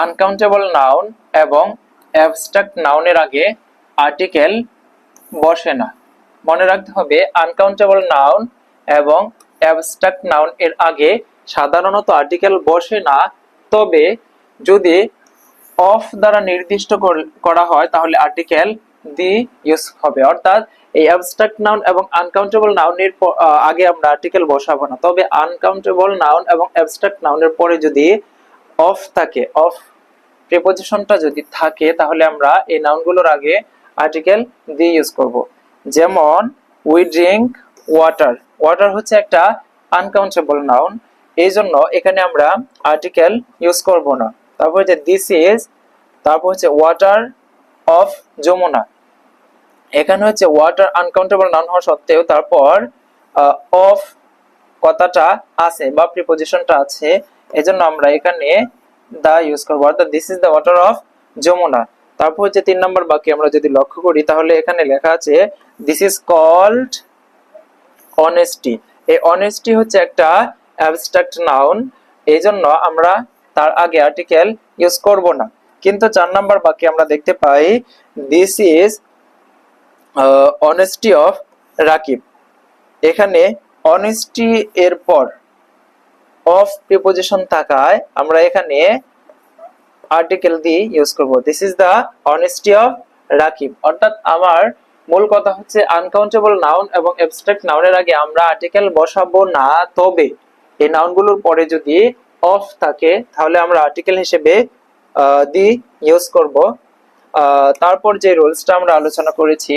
Uncountable noun এবং abstract নাউনের আগে আর্টিকেল বসে না। মনে রাখতে হবে আনকাউন্টেবল নাউন এবং অ্যাবস্ট্রাক্ট নাউন এর আগে সাধারণত আর্টিকেল বসে না, তবে যদি অফ দ্বারা নির্দিষ্ট করা হয় তাহলে আর্টিকেল দি ইউজ হবে। অর্থাৎ এই অ্যাবস্ট্রাক্ট নাউন এবং আনকাউন্টেবল নাউনের আগে আমরা আর্টিকেল বসাবো না, তবে আনকাউন্টেবল নাউন এবং অ্যাবস্ট্রাক্ট নাউনের পরে যদি অফ থাকে, অফ প্রিপজিশনটা যদি থাকে, তাহলে আমরা এই নাউনগুলোর আগে আর্টিকেল দি ইউজ করব। যেমন উই ড্রিঙ্ক ওয়াটার, ওয়াটার হচ্ছে একটা আনকাউন্টেবল নাউন, এই জন্য এখানে আমরা আর্টিকেল ইউজ করব না। তারপর যে দিস ইজ, তারপর হচ্ছে ওয়াটার অফ যমুনা, এখানে হচ্ছে ওয়াটার আনকাউন্টেবল নাউন হওয়া সত্ত্বেও তারপর অফ কথাটা আছে বা প্রিপজিশনটা আছে, এজন্য আমরা এখানে দা ইউজ করব, অর্থাৎ this is the water of Yamuna. তারপর হচ্ছে 3 নম্বর বাক্যে আমরা যদি লক্ষ্য করি তাহলে এখানে লেখা আছে দিস ইজ কল্ড অনেস্টি। এই অনেস্টি হচ্ছে একটা অ্যাবস্ট্রাক্ট নাউন, এই জন্য আমরা তার আগে আর্টিকেল ইউজ করব না। কিন্তু 4 নম্বর বাক্যে আমরা দেখতে পাই this is honesty of Rakib, এখানে অনেস্টি এর পর অফ প্রিপজিশন থাকায় আমরা এখানে আর্টিকেল দিয়ে ইউজ করব, this is the honesty of Rakib. অর্থাৎ আমার মূল কথা হচ্ছে আনকাউন্টেবল নাউন এবং অ্যাবস্ট্রাক্ট নাউনের আগে আমরা আর্টিকেল বসাবো না, তবে এই নাউনগুলোর পরে যদি অফ থাকে তাহলে আমরা আর্টিকেল হিসেবে দি ইউজ করব। তারপর যে রুলসটা আমরা আলোচনা করেছি